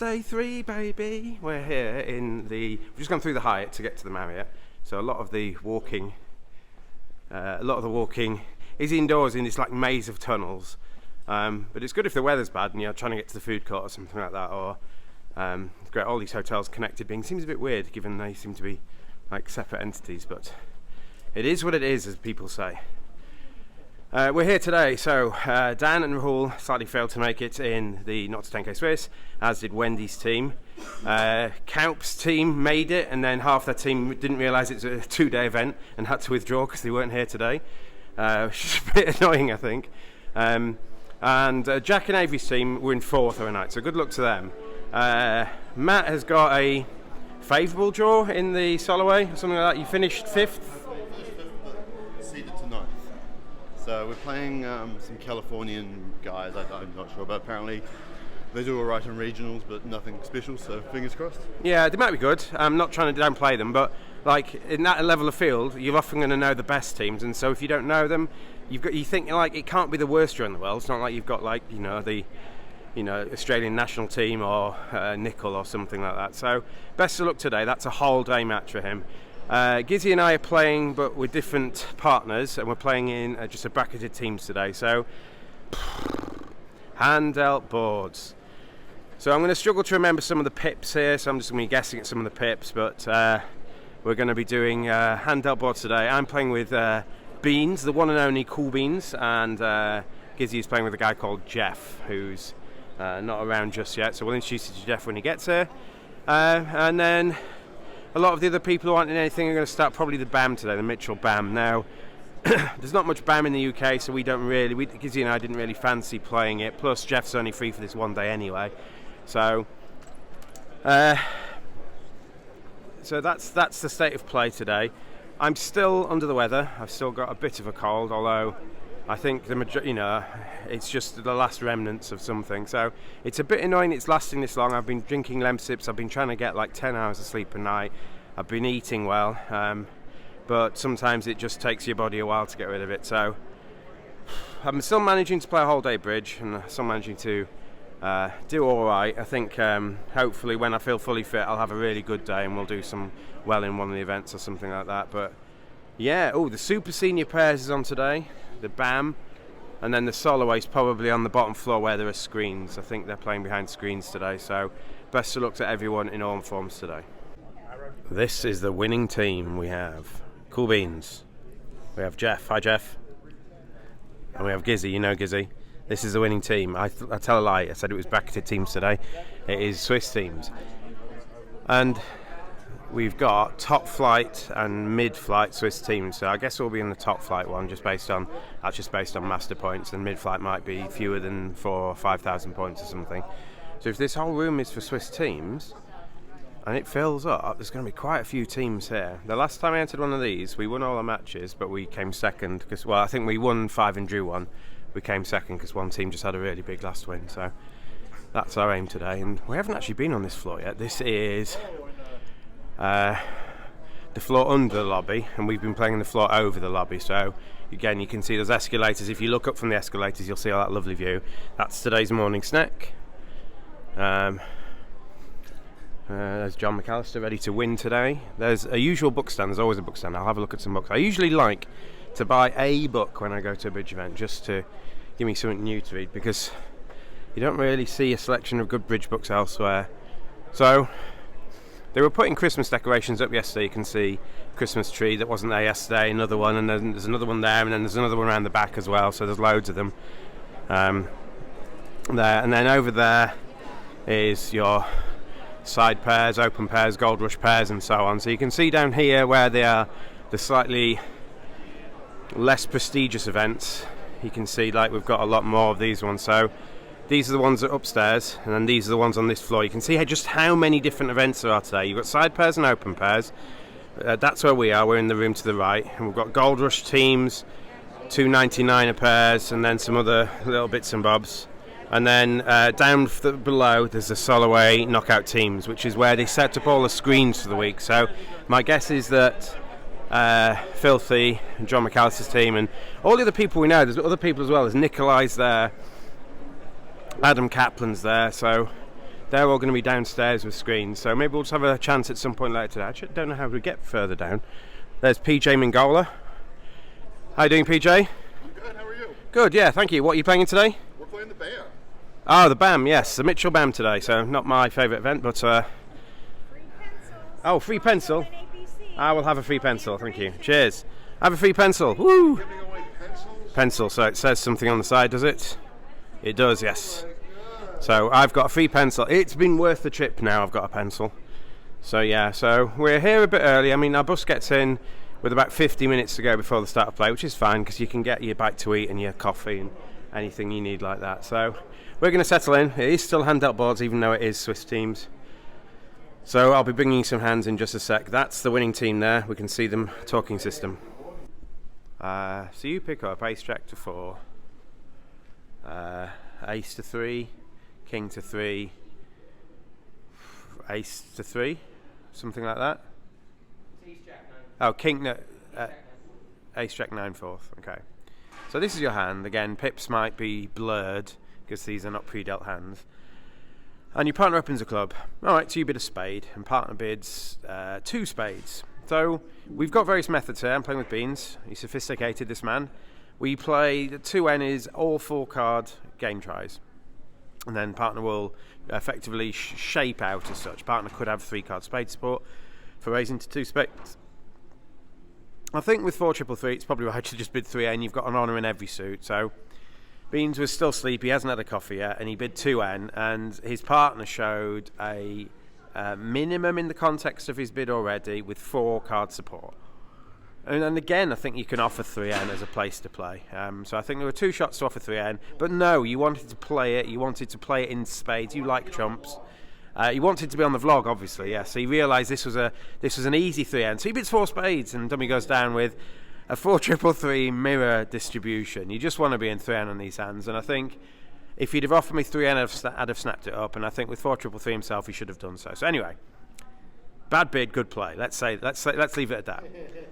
day 3, baby. We're here in the... We've just gone through the Hyatt to get to the Marriott. So a lot of the walking is indoors in this like maze of tunnels. But it's good if the weather's bad and you're trying to get to the food court or something like that. Or it's great, all these hotels connected being seems a bit weird given they seem to be like separate entities. But it is what it is, as people say. We're here today, so Dan and Rahul slightly failed to make it in the Not to 10k Swiss, as did Wendy's team. Kaup's team made it, and then half their team didn't realise it was a 2-day event and had to withdraw because they weren't here today, which is a bit annoying, I think. And Jack and Avery's team were in 4th overnight, so good luck to them. Matt has got a favourable draw in the Soloway, or something like that. You finished 5th? Seeded to 9th. So we're playing some Californian guys, I'm not sure, but apparently they do all right in regionals, but nothing special, so fingers crossed. Yeah, they might be good. I'm not trying to downplay them, but like in that level of field, you're often going to know the best teams, and so if you don't know them, you think like it can't be the worst draw in the world. It's not like you've got like the Australian national team or Nickel or something like that. So best of luck today. That's a whole day match for him. Gizzy and I are playing, but with different partners, and we're playing in just a bracketed teams today. So hand dealt boards. So I'm going to struggle to remember some of the pips here, so I'm just going to be guessing at some of the pips, but we're going to be doing hand dealt boards today. I'm playing with Beans, the one and only Cool Beans, and Gizzy is playing with a guy called Geoff, who's not around just yet, so we'll introduce you to Geoff when he gets here. And then a lot of the other people who aren't in anything are going to start probably the BAM today, the Mitchell BAM. Now, there's not much BAM in the UK, so Gizzy and I didn't really fancy playing it, plus Geoff's only free for this one day anyway. So that's the state of play today. I'm still under the weather. I've still got a bit of a cold, although I think it's just the last remnants of something. So it's a bit annoying it's lasting this long. I've been drinking Lemsips. I've been trying to get like 10 hours of sleep a night. I've been eating well, but sometimes it just takes your body a while to get rid of it. So I'm still managing to play a whole day bridge, and still managing to do all right. I think hopefully when I feel fully fit, I'll have a really good day, and we'll do some well in one of the events or something like that. But yeah, the super senior pairs is on today, the BAM, and then the Soloway's probably on the bottom floor where there are screens. I think they're playing behind screens today, so best of luck to everyone in all forms today. This is the winning team. We have Cool Beans, we have Geoff, hi Geoff, and we have Gizzy, Gizzy. This is the winning team. I tell a lie, I said it was bracketed teams today. It is Swiss teams. And we've got top flight and mid-flight Swiss teams. So I guess we'll be in the top flight one, just based on master points, and mid-flight might be fewer than 4,000 or 5,000 points or something. So if this whole room is for Swiss teams, and it fills up, there's going to be quite a few teams here. The last time I entered one of these, we won all our matches, but we came second, I think we won 5 and drew 1. We came second because one team just had a really big last win, so that's our aim today. And we haven't actually been on this floor yet. This is the floor under the lobby, and we've been playing the floor over the lobby. So again, you can see those escalators. If you look up from the escalators, you'll see all that lovely view. That's today's morning snack. There's John McAllister ready to win today. There's a usual book stand. There's always a book stand. I'll have a look at some books. I usually like to buy a book when I go to a bridge event, just to give me something new to read, because you don't really see a selection of good bridge books elsewhere. So they were putting Christmas decorations up yesterday. You can see Christmas tree that wasn't there yesterday, another one, and then there's another one there, and then there's another one around the back as well, so there's loads of them there. And then over there is your side pairs, open pairs, gold rush pairs, and so on. So you can see down here where they are the slightly less prestigious events. You can see like we've got a lot more of these ones. So these are the ones that are upstairs, and then these are the ones on this floor. You can see just how many different events there are today. You've got side pairs and open pairs. That's where we are. We're in the room to the right, and we've got gold rush teams, 2.99 pairs, and then some other little bits and bobs. And then down below there's the Soloway knockout teams, which is where they set up all the screens for the week. So my guess is that Filthy and John McAllister's team and all the other people we know, there's other people as well. There's Nikolai's there, Adam Kaplan's there, so they're all going to be downstairs with screens. So maybe we'll just have a chance at some point later today. I don't know how to get further down. There's PJ Mingola. How you doing, PJ? I'm good, how are you? Good, yeah, thank you. What are you playing in today? We're playing the BAM. Oh, the BAM, yes, the Mitchell BAM today. So not my favourite event, but... Free pencils. Oh, free pencil. NABC. I will have a free pencil, thank you. Cheers. Have a free pencil. Woo! Giving away pencils. Pencil, so it says something on the side, does it? It does, yes. So I've got a free pencil. It's been worth the trip now, I've got a pencil. So yeah, so we're here a bit early. I mean, our bus gets in with about 50 minutes to go before the start of play, which is fine because you can get your bite to eat and your coffee and anything you need like that. So we're going to settle in. It is still hand-dealt boards, even though it is Swiss teams. So I'll be bringing some hands in just a sec. That's the winning team there. We can see them talking system. So you pick up ace jack to 4, ace to 3, king to 3, ace to 3, something like that. Ace jack 9. Oh, king, no, ace jack 9 4th. Okay. So this is your hand. Again, pips might be blurred because these are not pre-dealt hands. And your partner opens a club. All right, so you bid a spade, and partner bids 2 spades. So we've got various methods here. I'm playing with beans. He's sophisticated, this man. We play the 2N is all 4-card game tries. And then partner will effectively shape out as such. Partner could have 3-card spade support for raising to 2 spades. I think with 4-3-3, it's probably right to just bid 3N. You've got an honour in every suit. So Beans was still sleepy. He hasn't had a coffee yet, and he bid 2N. And his partner showed a minimum in the context of his bid already with 4-card support. And again, I think you can offer 3N as a place to play. So I think there were 2 shots to offer 3N. But no, you wanted to play it. You wanted to play it in spades. You like trumps. You wanted to be on the vlog, obviously, yeah. So he realised this was an easy 3N. So he bids 4 spades, and dummy goes down with a 4-3-3 mirror distribution. You just want to be in 3N on these hands. And I think if he'd have offered me 3N, I'd have snapped it up. And I think with 4-3-3 himself, he should have done so. So anyway, bad bid, good play. Let's leave it at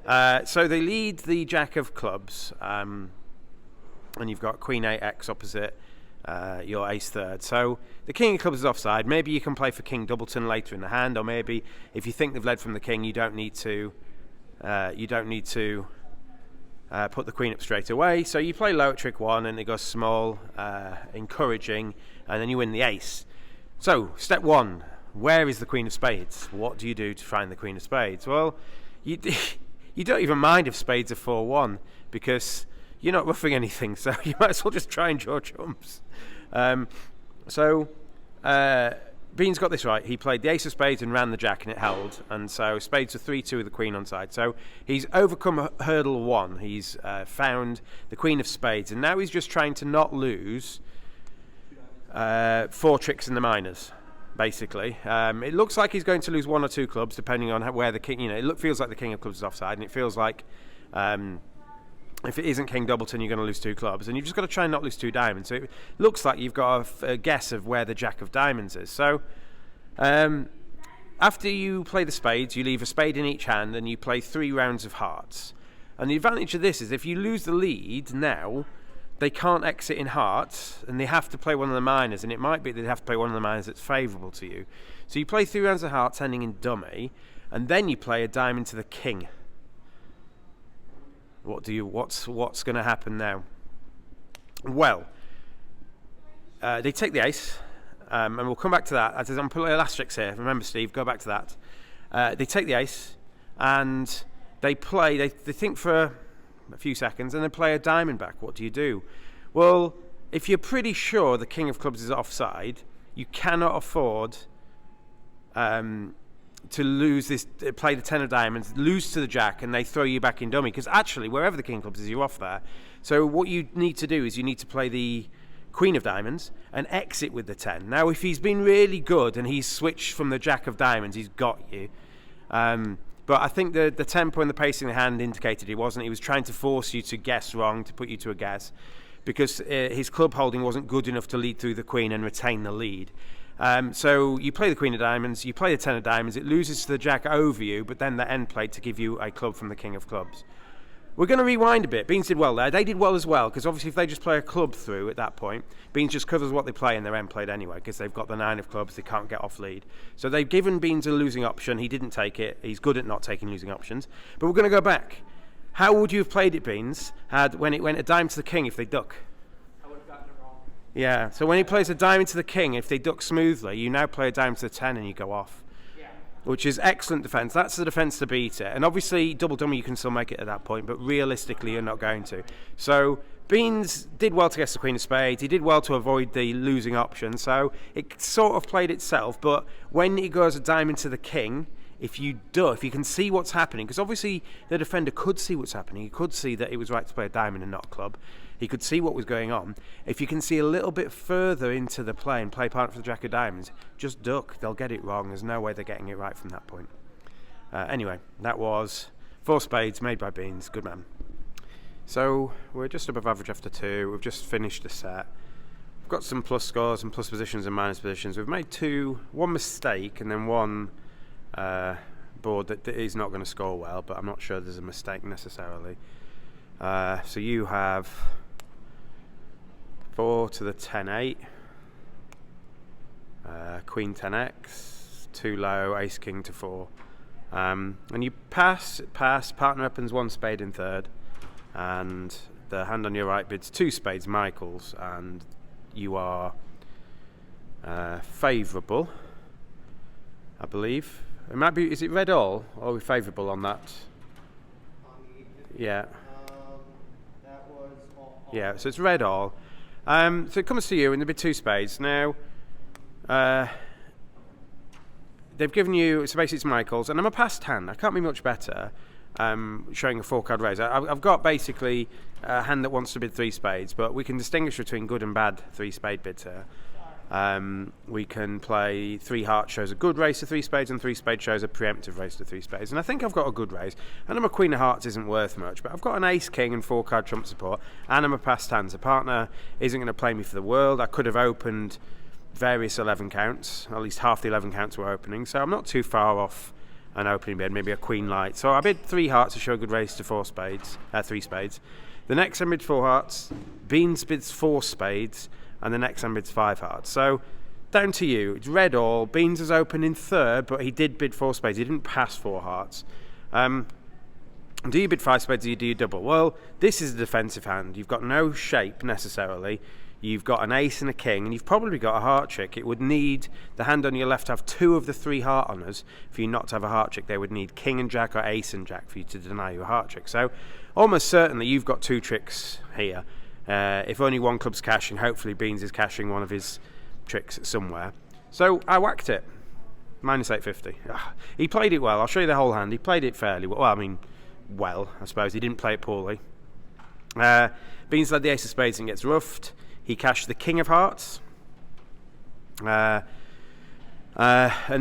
that. So they lead the Jack of Clubs, and you've got Queen 8x opposite your Ace third. So the King of Clubs is offside. Maybe you can play for King Doubleton later in the hand, or maybe if you think they've led from the King, you don't need to. Put the Queen up straight away. So you play low at trick 1, and it goes small, encouraging, and then you win the Ace. So step 1. Where is the Queen of Spades? What do you do to find the Queen of Spades? Well, you don't even mind if spades are 4-1 because you're not roughing anything, so you might as well just try and draw trumps. Bean's got this right. He played the Ace of Spades and ran the Jack, and it held. And so spades are 3-2 with the Queen on side. So he's overcome hurdle 1. He's found the Queen of Spades, and now he's just trying to not lose 4 tricks in the minors. Basically, it looks like he's going to lose 1 or 2 clubs depending on where the King. It feels like the King of Clubs is offside, and it feels like if it isn't King Doubleton, you're going to lose 2 clubs, and you've just got to try and not lose 2 diamonds. So it looks like you've got a guess of where the Jack of Diamonds is. So after you play the spades, you leave a spade in each hand, and you play 3 rounds of hearts. And the advantage of this is if you lose the lead now, they can't exit in hearts, and they have to play one of the minors, and it might be they have to play one of the minors that's favourable to you. So you play 3 rounds of hearts ending in dummy, and then you play a diamond to the King. What's going to happen now? Well, they take the Ace, and we'll come back to that. As I'm putting asterisks here. Remember, Steve, go back to that. They take the Ace, and they play. They think for a few seconds, and then play a diamond back. What do you do? Well, if you're pretty sure the King of Clubs is offside, you cannot afford to lose this. Play the 10 of diamonds, lose to the Jack, and they throw you back in dummy. Because actually, wherever the King of Clubs is, you're off there. So what you need to do is you need to play the Queen of Diamonds and exit with the 10. Now, if he's been really good and he's switched from the Jack of Diamonds, he's got you. But I think the tempo and the pacing of the hand indicated he wasn't. He was trying to force you to guess wrong, to put you to a guess, because his club holding wasn't good enough to lead through the Queen and retain the lead. So you play the Queen of Diamonds, you play the 10 of Diamonds, it loses to the Jack over you, but then the end played to give you a club from the King of Clubs. we're going to rewind a bit. Beans did well there. They did well as well, because obviously if they just play a club through at that point, Beans just covers what they play and their end played anyway, because they've got the 9 of clubs, they can't get off lead. So they've given Beans a losing option. He didn't take it. He's good at not taking losing options. But we're going to go back. How would you have played it, Beans, when it went a dime to the king if they duck? I would have gotten it wrong. Yeah, so when he plays a dime into the king, if they duck smoothly, you now play a dime to the 10 and you go off. Which is excellent defence. That's the defence to beat it. And obviously, double dummy, you can still make it at that point, but realistically, you're not going to. So, Beans did well to guess the Queen of Spades. He did well to avoid the losing option. So, it sort of played itself. But when it goes a dime into the king, if you can see what's happening, because obviously the defender could see what's happening. He could see that it was right to play a diamond and not a club. He could see what was going on. If you can see a little bit further into the play and play partner for the Jack of Diamonds, just duck. They'll get it wrong. There's no way they're getting it right from that point. Anyway, that was 4 spades made by Beans. Good man. So we're just above average after 2. We've just finished the set. We've got some plus scores and plus positions and minus positions. We've made 1 mistake and then 1 board that is not going to score well, but I'm not sure there's a mistake necessarily. So you have 4 to the 10-8, Queen 10x, too low, Ace King to 4, and you pass. Partner opens 1 spade in third, and the hand on your right bids 2 spades, Michael's, and you are favourable, I believe. It might be. Is it red all, or are we favourable on that? Yeah. That was all. Yeah, so it's red all. So it comes to you, and there'll be 2 spades. Now, they've given you, so basically it's Michael's, and I'm a passed hand. I can't be much better showing a 4-card raise. I've got basically a hand that wants to bid 3 spades, but we can distinguish between good and bad 3-spade bids here. We can play 3 hearts shows a good raise to 3 spades, and 3 spades shows a preemptive raise to 3 spades. And I think I've got a good raise. And I'm a Queen of Hearts isn't worth much, but I've got an Ace King and 4-card trump support, and I'm a passed hand. The partner isn't going to play me for the world. I could have opened various 11 counts, at least half the 11 counts were opening, so I'm not too far off an opening bid, maybe a Queen light. So I bid 3 hearts to show a good raise to 3 spades. The next I bid 4 hearts, Beans bids 4 spades, and the next hand bids 5 hearts. So down to you. It's red all. Beans is open in third, but he did bid 4 spades. He didn't pass 4 hearts. Do you bid 5 spades or do you double? Well, this is a defensive hand. You've got no shape necessarily. You've got an ace and a king, and you've probably got a heart trick. It would need the hand on your left to have 2 of the 3 heart honours for you not to have a heart trick. They would need king and jack or ace and jack for you to deny you a heart trick. So almost certainly you've got 2 tricks here. If only one club's cashing, hopefully Beans is cashing one of his tricks somewhere. So I whacked it. Minus 850. He played it well. I'll show you the whole hand. He played it fairly well. Well, I suppose. He didn't play it poorly. Beans led the ace of spades and gets roughed. He cashed the king of hearts. And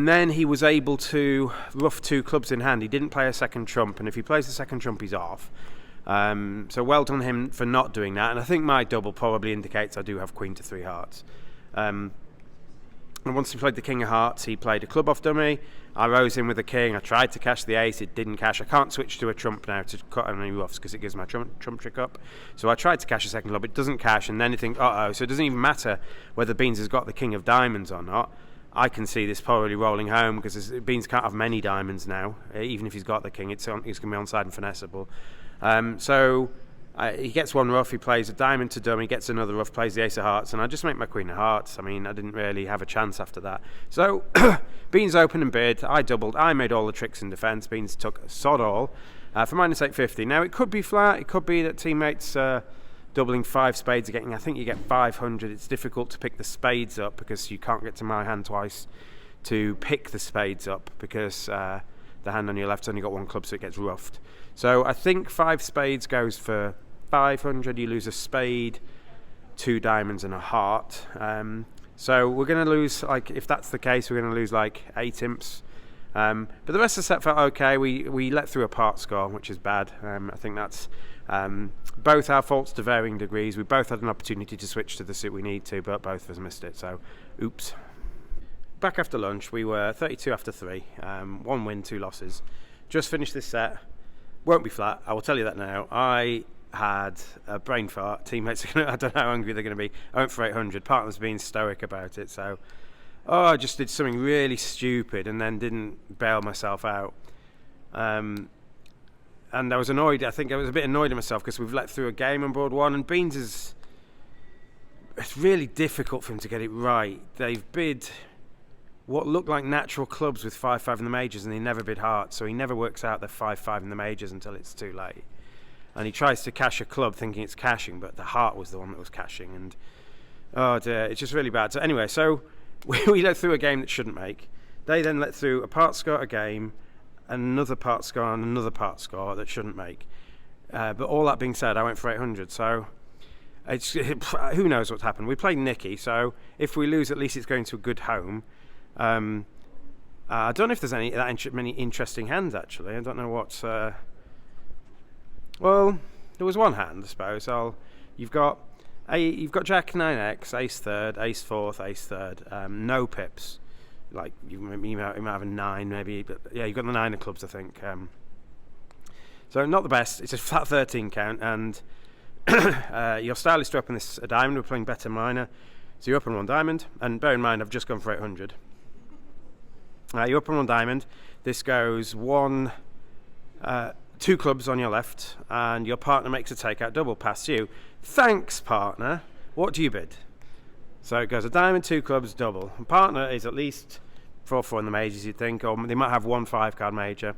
then he was able to rough 2 clubs in hand. He didn't play a second trump, and if he plays the second trump, he's off. So well done him for not doing that, and I think my double probably indicates I do have queen to 3 hearts. And once he played the king of hearts, he played a club off dummy. I rose in with a king. I tried to cash the ace. It didn't cash. I can't switch to a trump now to cut any roughs because it gives my trump trick up. So I tried to cash a second club. It doesn't cash, and then you think, uh-oh. So it doesn't even matter whether Beans has got the king of diamonds or not. I can see this probably rolling home because Beans can't have many diamonds now. Even if he's got the king, it's going to be onside and finessable. So he gets 1 rough, he plays a diamond to dummy, gets another rough, plays the ace of hearts, and I just make my queen of hearts. I mean, I didn't really have a chance after that. So Beans opened and bid, I doubled, I made all the tricks in defence. Beans took sod all for minus 850. Now it could be flat, it could be that teammates doubling 5 spades are getting, I think you get 500. It's difficult to pick the spades up because you can't get to my hand twice to pick the spades up because the hand on your left's only got 1 club, so it gets roughed. So I think 5 spades goes for 500. You lose a spade, 2 diamonds and a heart. So we're going to lose, like, if that's the case, we're going to lose like 8 imps. But the rest of the set felt okay. We let through a part score, which is bad. I think that's both our faults to varying degrees. We both had an opportunity to switch to the suit we need to, but both of us missed it. So, oops. Back after lunch, we were 32 after 3. 1 win, 2 losses. Just finished this set. Won't be flat, I will tell you that now. I had a brain fart. Teammates are I don't know how hungry they're going to be. I went for 800. Partner's being stoic about it, so I just did something really stupid and then didn't bail myself out. And I was annoyed. I think I was a bit annoyed at myself because we've let through a game on board 1, and Beans is... It's really difficult for him to get it right. They've bid what looked like natural clubs with 5-5 in the majors, and he never bid hearts, so he never works out they're 5-5 in the majors until it's too late. And he tries to cash a club thinking it's cashing, but the heart was the one that was cashing, and oh dear, it's just really bad. So anyway, so we let through a game that shouldn't make. They then let through a part score a game, another part score and another part score that shouldn't make. But all that being said, I went for 800, so who knows what's happened. We played Nicky, so if we lose, at least it's going to a good home. I don't know if there's many interesting hands, actually. I don't know what... well, there was one hand, I suppose. You've got Jack 9x, Ace third, Ace fourth, Ace third. No pips. Like you might have a 9 maybe, but yeah, you've got the 9 of clubs, I think. So not the best. It's a flat 13 count, and your style is to open a diamond. We're playing better minor, so you open 1 diamond. And bear in mind, I've just gone for 800. You open 1 diamond. This goes 2 clubs on your left, and your partner makes a takeout double past you. Thanks, partner. What do you bid? So it goes a diamond, 2 clubs, double. And partner is at least 4-4 in the majors, you'd think, or they might have 1 5-card major.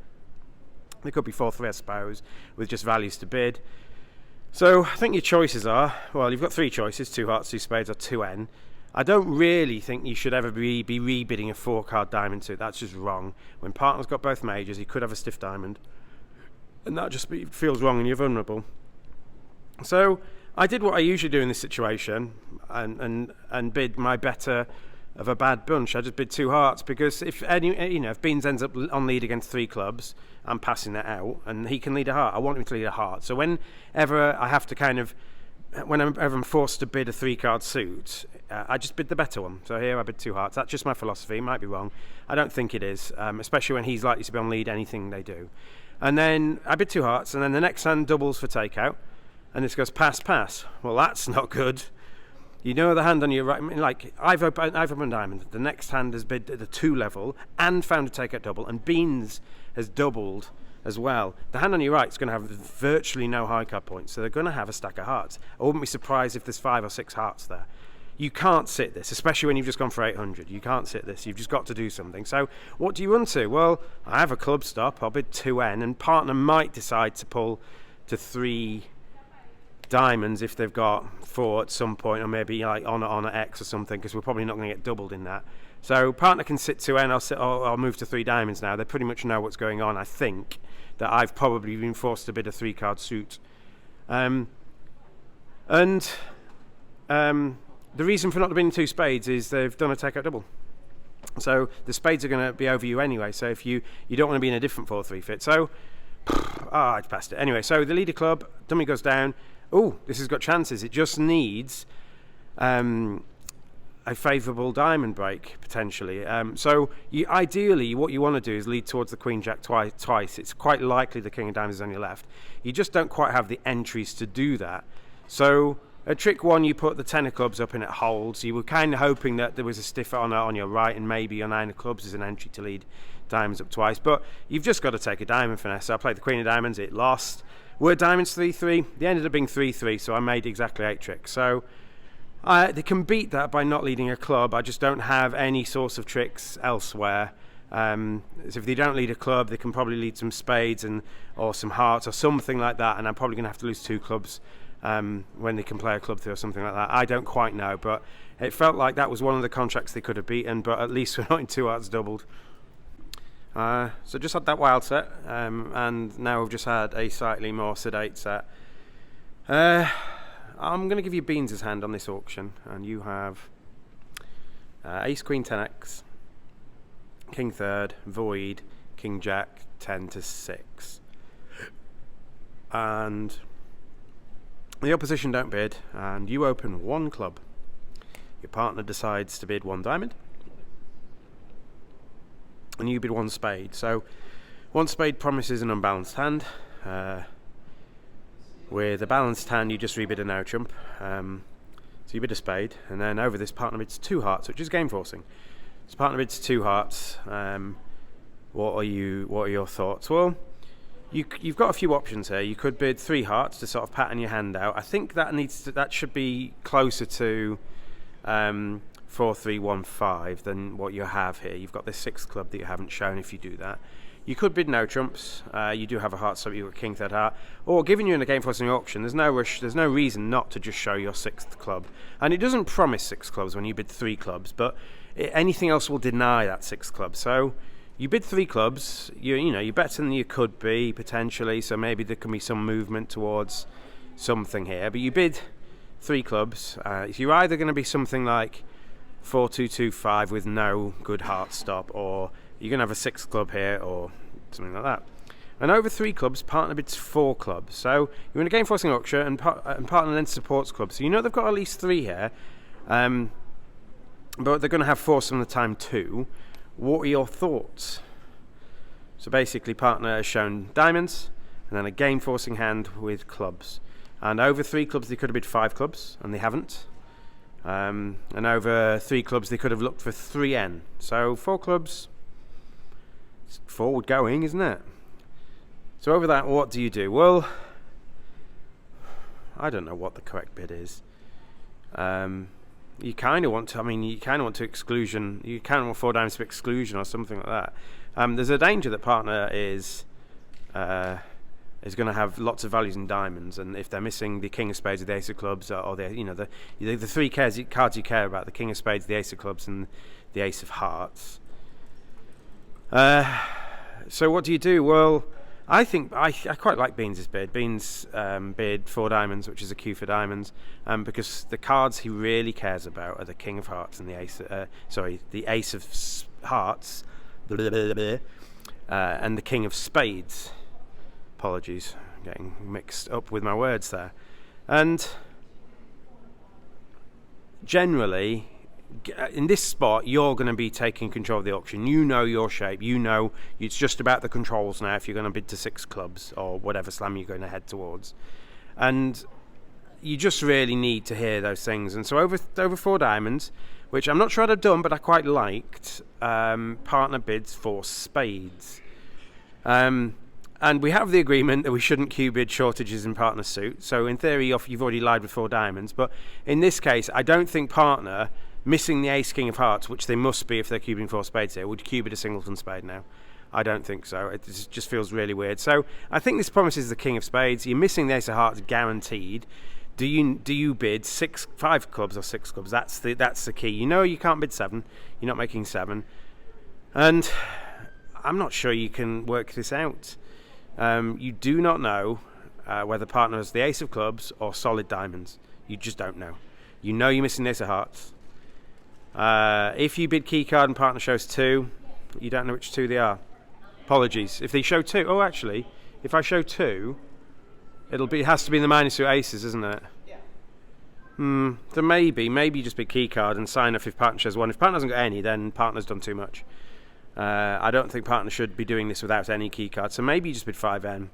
They could be 4-3, I suppose, with just values to bid. So I think your choices are, well, you've got 3 choices, 2 hearts, 2 spades, or 2N. I don't really think you should ever be rebidding a 4-card diamond suit. That's just wrong. When partner's got both majors, he could have a stiff diamond. And that just feels wrong and you're vulnerable. So I did what I usually do in this situation and bid my better of a bad bunch. I just bid 2 hearts because if Beans ends up on lead against 3 clubs, I'm passing that out and he can lead a heart. I want him to lead a heart. So whenever I have to whenever I'm forced to bid a 3-card suit, I just bid the better one. So here I bid 2 hearts. That's just my philosophy. It might be wrong. I don't think it is, especially when he's likely to be on lead anything they do. And then I bid 2 hearts, and then the next hand doubles for takeout, and this goes pass, pass. Well, that's not good. You know the hand on your right, like I've opened diamond. The next hand has bid at the 2 level and found a takeout double, and Beans has doubled as well. The hand on your right is going to have virtually no high card points, so they're going to have a stack of hearts. I wouldn't be surprised if there's 5 or 6 hearts there. You can't sit this, especially when you've just gone for 800. You can't sit this. You've just got to do something. So what do you run to? Well, I have a club stop. I'll bid 2N, and partner might decide to pull to 3 diamonds if they've got 4 at some point, or maybe like on an X or something, because we're probably not going to get doubled in that. So partner can sit 2N. I'll move to 3 diamonds now. They pretty much know what's going on. I think that I've probably been forced to bid a 3-card suit. The reason for not bidding 2 spades is they've done a takeout double. So the spades are going to be over you anyway. So if you don't want to be in a different 4-3 fit. So I passed it anyway. So the leader club, dummy goes down. Oh, this has got chances. It just needs a favourable diamond break potentially. So ideally, what you want to do is lead towards the Queen Jack twice. It's quite likely the King of Diamonds is on your left. You just don't quite have the entries to do that. So at trick 1, you put the 10 of clubs up and it holds. You were kind of hoping that there was a stiffer on your right, and maybe your 9 of clubs is an entry to lead diamonds up twice. But you've just got to take a diamond finesse. So I played the Queen of Diamonds. It lost. Were diamonds 3-3? They ended up being 3-3, so I made exactly 8 tricks. So they can beat that by not leading a club. I just don't have any source of tricks elsewhere. So if they don't lead a club, they can probably lead some spades or some hearts or something like that, and I'm probably going to have to lose 2 clubs when they can play a club through or something like that. I don't quite know, but it felt like that was one of the contracts they could have beaten, but at least we're not in 2 hearts doubled. So just had that wild set, and now we've just had a slightly more sedate set. I'm going to give you Beans' hand on this auction, and you have Ace Queen 10x, King third, Void, King Jack 10-6, and the opposition don't bid, and you open 1 club. Your partner decides to bid 1 diamond, and you bid 1 spade. So 1 spade promises an unbalanced hand. With a balanced hand, you just rebid a no trump. So you bid a spade, and then over this partner bids 2 hearts, which is game forcing. So partner bids 2 hearts. What are your thoughts? Well, you've got a few options here. You could bid 3 hearts to sort of pattern your hand out. I think that should be closer to 4-3-1-5 than what you have here. You've got this 6th club that you haven't shown if you do that. You could bid no trumps. You do have a heart, so you've got king, 3rd heart. Or given you in a game forcing auction, there's no rush. There's no reason not to just show your 6th club. And it doesn't promise 6 clubs when you bid 3 clubs, but anything else will deny that 6th club. So you bid 3 clubs. You're better than you could be potentially. So maybe there can be some movement towards something here. But you bid 3 clubs. You're either going to be something like 4-2-2-5 with no good heart stop, or you're going to have a 6th club here or something like that. And over 3 clubs, partner bids 4 clubs. So you're in a game forcing auction, and partner then supports clubs. So they've got at least 3 here, but they're going to have 4 some of the time too. What are your thoughts? So basically, partner has shown diamonds, and then a game forcing hand with clubs. And over 3 clubs, they could have bid 5 clubs, and they haven't. And over 3 clubs, they could have looked for 3N. So 4 clubs. Forward going, isn't it? So over that, what do you do? Well, I don't know what the correct bid is. You kind of want to exclusion. You kind of want 4 diamonds to exclusion or something like that. There's a danger that partner is going to have lots of values in diamonds, and if they're missing the king of spades or the ace of clubs, or the 3 cards you care about, the king of spades, the ace of clubs, and the ace of hearts. So what do you do? Well, I think I quite like Beans' bid. Beans bid 4 diamonds, which is a Q for diamonds, because the cards he really cares about are the king of hearts and the ace. The ace of hearts, and the king of spades. Apologies, I'm getting mixed up with my words there. And generally, in this spot, you're going to be taking control of the auction. You know your shape. You know it's just about the controls now if you're going to bid to 6 clubs or whatever slam you're going to head towards. And you just really need to hear those things. And so over 4 diamonds, which I'm not sure I'd have done, but I quite liked, partner bids 4 spades. And we have the agreement that we shouldn't Q-bid shortages in partner suit. So in theory, you've already lied with 4 diamonds. But in this case, I don't think partner, missing the ace king of hearts, which they must be if they're cubing 4 spades here, would Q-bid a singleton spade now. I don't think so. It just feels really weird. So I think this promises the king of spades. You're missing the ace of hearts guaranteed. Do you bid 5 clubs or 6 clubs? That's the key. You can't bid 7. You're not making 7. And I'm not sure you can work this out. You do not know whether partner has the ace of clubs or solid diamonds. You just don't know. You know you're missing the ace of hearts. If you bid key card and partner shows 2, you don't know which 2 they are. Apologies. If they show 2, actually, if I show 2, it has to be in the minus 2 aces, isn't it? Yeah. So maybe you just bid key card and sign off if partner shows 1. If partner hasn't got any, then partner's done too much. I don't think partner should be doing this without any key card. So maybe you just bid 5N.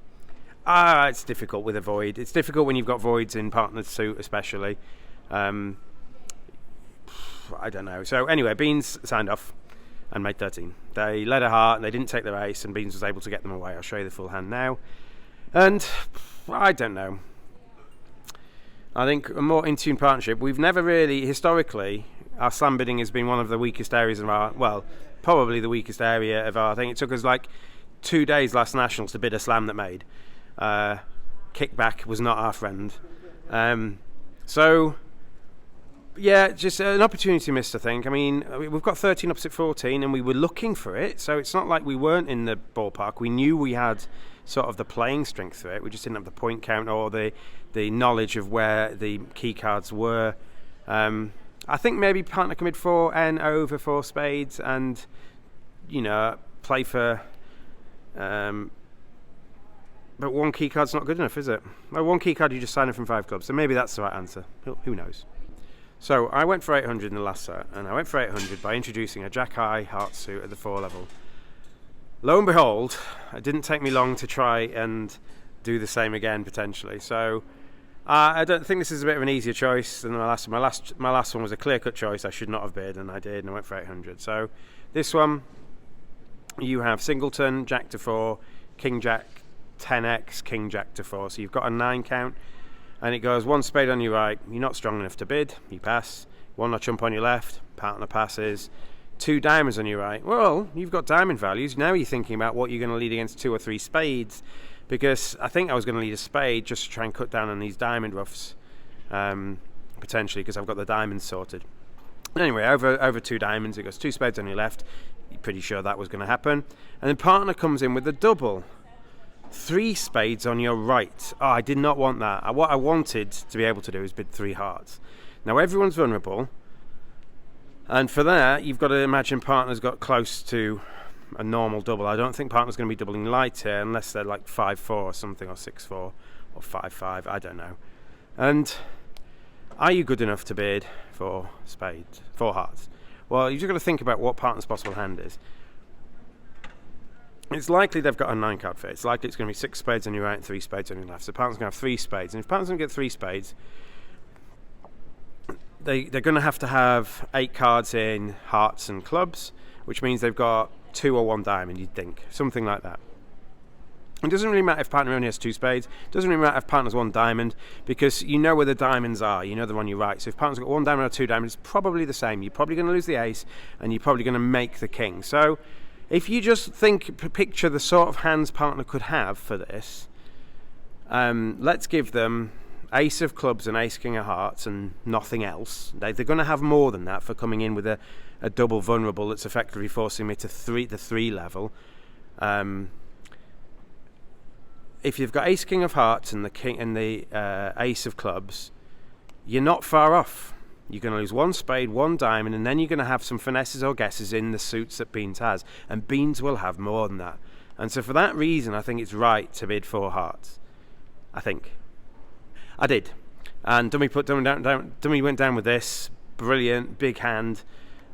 It's difficult with a void. It's difficult when you've got voids in partner's suit, especially. I don't know. So anyway, Beans signed off and made 13. They led a heart and they didn't take their ace, and Beans was able to get them away. I'll show you the full hand now. And I don't know. I think a more in-tune partnership. We've never really, historically, our slam bidding has been one of the weakest areas of our, probably the weakest area of our thing. It took us like 2 days last Nationals to bid a slam that made. Kickback was not our friend. Yeah, just an opportunity missed, I think. I mean, we've got 13 opposite 14, and we were looking for it, so it's not like we weren't in the ballpark. We knew we had sort of the playing strength for it. We just didn't have the point count or the knowledge of where the key cards were. I think maybe partner commit 4N over 4 spades and, play for... but 1 key card's not good enough, is it? Well, 1 key card you just sign in from 5 clubs, so maybe that's the right answer. Who knows? So I went for 800 in the last set, and I went for 800 by introducing a Jack-High heart suit at the 4 level. Lo and behold, it didn't take me long to try and do the same again potentially. So I don't think this is a bit of an easier choice than my last one. My last one was a clear-cut choice. I should not have bid, and I did, and I went for 800. So this one, you have singleton, jack to 4, king jack, 10x, king jack to 4. So you've got a 9 count, and it goes 1 spade on your right. You're not strong enough to bid. You pass. 1 notch up on your left. Partner passes. 2 diamonds on your right. Well, you've got diamond values. Now you're thinking about what you're going to lead against 2 or 3 spades, because I think I was going to lead a spade just to try and cut down on these diamond roughs, potentially, because I've got the diamonds sorted. Anyway, over 2 diamonds, it goes 2 spades on your left. You're pretty sure that was going to happen. And then partner comes in with a double. 3 spades on your right. Oh, I did not want that. What I wanted to be able to do is bid 3 hearts. Now everyone's vulnerable, and for that you've got to imagine partner's got close to a normal double. I don't think partner's going to be doubling light here unless they're like 5-4 or something, or 6-4 or 5-5. I don't know. And are you good enough to bid 4 spades, 4 hearts? Well, you've just got to think about what partner's possible hand is. It's likely they've got a 9 card fit. It's likely it's going to be 6 spades on your right and 3 spades on your left. So partner's going to have 3 spades, and if partner's going to get 3 spades, they're going to have 8 cards in hearts and clubs, which means they've got 2 or 1 diamond, you'd think. Something like that. It doesn't really matter if partner only has 2 spades. It doesn't really matter if partner's 1 diamond, because you know where the diamonds are. You know they're on your right. So if partner's got 1 diamond or 2 diamonds, it's probably the same. You're probably going to lose the ace, and you're probably going to make the king. So if you just picture the sort of hands partner could have for this, let's give them ace of clubs and ace king of hearts and nothing else. They're going to have more than that for coming in with a double vulnerable that's effectively forcing me to the 3 level. If you've got ace king of hearts and the king and the ace of clubs, you're not far off. You're going to lose 1 spade, 1 diamond, and then you're going to have some finesses or guesses in the suits that Beans has, and Beans will have more than that. And so for that reason, I think it's right to bid 4 hearts. I think. I did, and Dummy went down with this. Brilliant, big hand,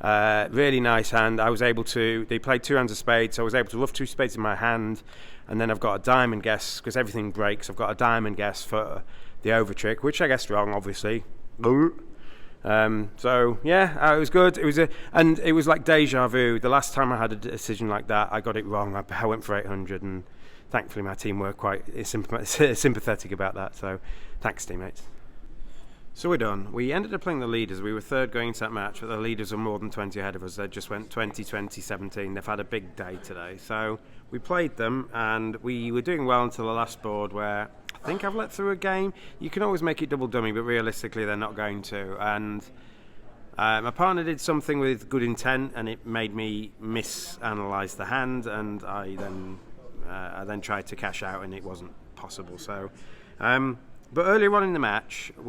really nice hand. I was able to. They played 2 hands of spades, so I was able to rough 2 spades in my hand, and then I've got a diamond guess because everything breaks. I've got a diamond guess for the over trick, which I guessed wrong, obviously. So yeah, it was good. And it was like deja vu. The last time I had a decision like that, I got it wrong. I went for 800, and thankfully my team were quite sympathetic about that. So thanks, teammates. So we're done. We ended up playing the leaders. We were 3rd going into that match, but the leaders were more than 20 ahead of us. They just went 20, 17. They've had a big day today. So we played them, and we were doing well until the last board, where I think I've let through a game. You can always make it double dummy, but realistically they're not going to. And my partner did something with good intent, and it made me misanalyze the hand, and I then tried to cash out, and it wasn't possible. So but earlier on in the match, I'm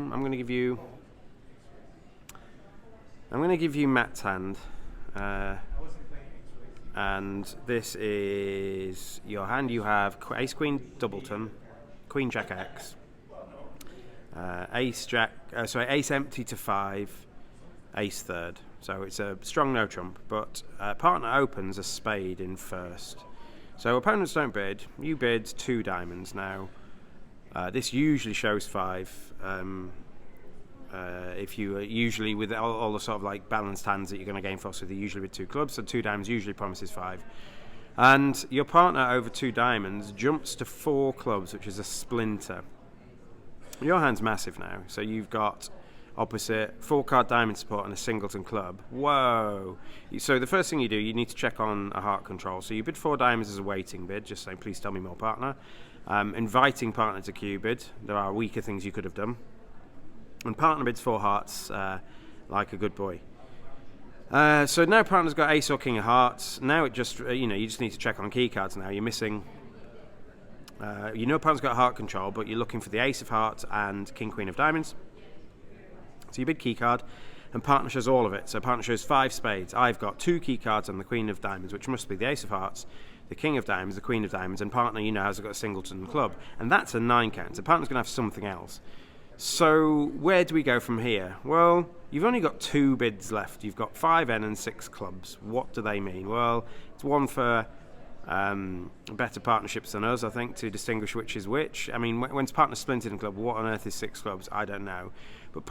going to give you Matt's hand, and this is your hand. You have ace queen doubleton, queen jack x, ace empty to 5, ace third. So it's a strong no trump, but partner opens a spade in first. So opponents don't bid. You bid 2 diamonds now. This usually shows 5. If you usually with all the sort of like balanced hands that you're going to gain first with, usually with 2 clubs, so 2 diamonds usually promises 5. And your partner over 2 diamonds jumps to 4 clubs, which is a splinter. Your hand's massive now, so you've got opposite 4 card diamond support and a singleton club. Whoa! So the first thing you do, you need to check on a heart control. So you bid 4 diamonds as a waiting bid, just saying please tell me more, partner. Inviting partner to Q bid. There are weaker things you could have done. And partner bids 4 hearts, like a good boy. So now partner's got ace or king of hearts. Now it just, you just need to check on key cards now. You're missing, partner's got heart control, but you're looking for the ace of hearts and king queen of diamonds. So you bid key card, and partner shows all of it. So partner shows 5 spades. I've got 2 key cards and the queen of diamonds, which must be the ace of hearts, the king of diamonds, the queen of diamonds, and partner, has got a singleton club. And that's a 9 count. So partner's going to have something else. So where do we go from here? Well, you've only got 2 bids left. You've got 5N and 6 clubs. What do they mean? Well, it's one for better partnerships than us, I think, to distinguish which is which. I mean, when partner splintered in club, what on earth is 6 clubs? I don't know. But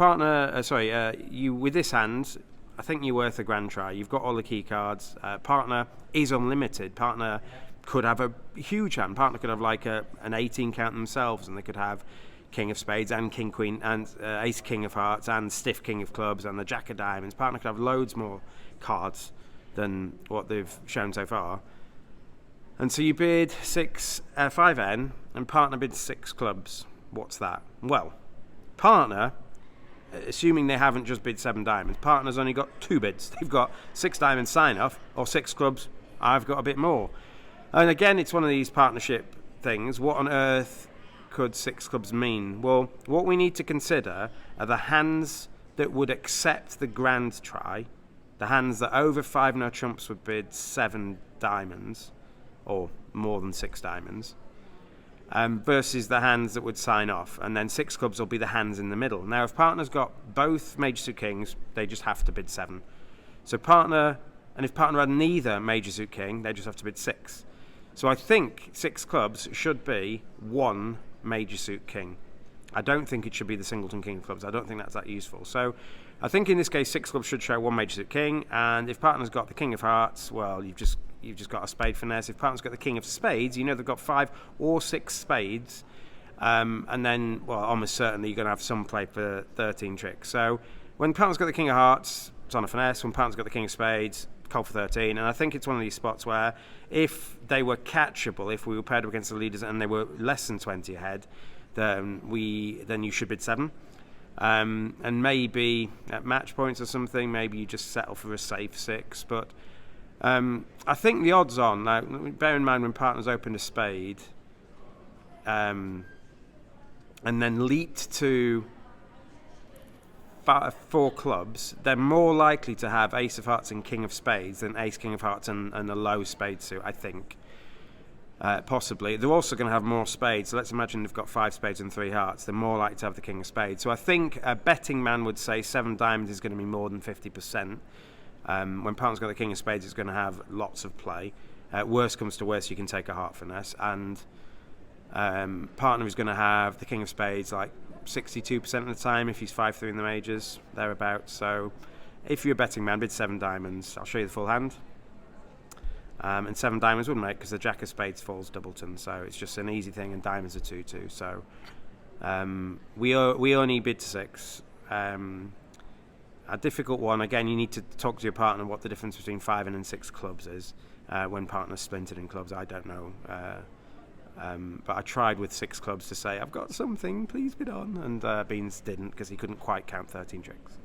you with this hand, I think you're worth a grand try. You've got all the key cards. Partner is unlimited. Partner could have a huge hand. Partner could have like an 18 count themselves, and they could have King of Spades and King Queen and Ace King of Hearts and Stiff King of Clubs and the Jack of Diamonds. Partner could have loads more cards than what they've shown so far. And so you bid 5N, and partner bids 6 clubs. What's that? Well, partner, assuming they haven't just bid 7 diamonds, partner's only got 2 bids. They've got 6 diamonds sign-off, or 6 clubs, I've got a bit more. And again, it's one of these partnership things. What on earth could 6 clubs mean? Well, what we need to consider are the hands that would accept the grand try, the hands that over 5 no trumps would bid 7 diamonds, or more than 6 diamonds, versus the hands that would sign off. And then 6 clubs will be the hands in the middle. Now, if partner's got both major suit kings, they just have to bid 7. So if partner had neither major suit king, they just have to bid 6. So I think 6 clubs should be 1 major suit king. I don't think it should be the singleton king of clubs. I don't think that's that useful. So I think in this case 6 clubs should show 1 major suit king, and if partner's got the king of hearts, well, you've just got a spade finesse. If partner's got the king of spades, you know they've got 5 or 6 spades, and then, well, almost certainly you're going to have some play for 13 tricks. So when partner's got the king of hearts, it's on a finesse. When partner's got the king of spades, call for 13. And I think it's one of these spots where if they were catchable, if we were paired up against the leaders and they were less than 20 ahead, then you should bid 7. And maybe at match points or something, maybe you just settle for a safe 6. But I think the odds on, now, bear in mind when partners opened a spade and then leaped to 4 clubs, they're more likely to have ace of hearts and king of spades than ace king of hearts and a low spade suit, I think. Possibly. They're also going to have more spades. So let's imagine they've got 5 spades and 3 hearts. They're more likely to have the king of spades. So I think a betting man would say 7 diamonds is going to be more than 50%. When partner's got the king of spades, it's going to have lots of play. Worst comes to worst, you can take a heart finesse. And partner is going to have the king of spades like 62% of the time if he's 5-3 in the majors, thereabouts. So if you're a betting man, bid 7 diamonds. I'll show you the full hand. And 7 diamonds wouldn't make, because the jack of spades falls doubleton, so it's just an easy thing, and diamonds are 2-2. So we only bid to 6. A difficult one. Again, you need to talk to your partner what the difference between 5 and 6 clubs is. When partners splintered in clubs, I don't know. But I tried with 6 clubs to say, I've got something, please bid on. And Beans didn't, because he couldn't quite count 13 tricks.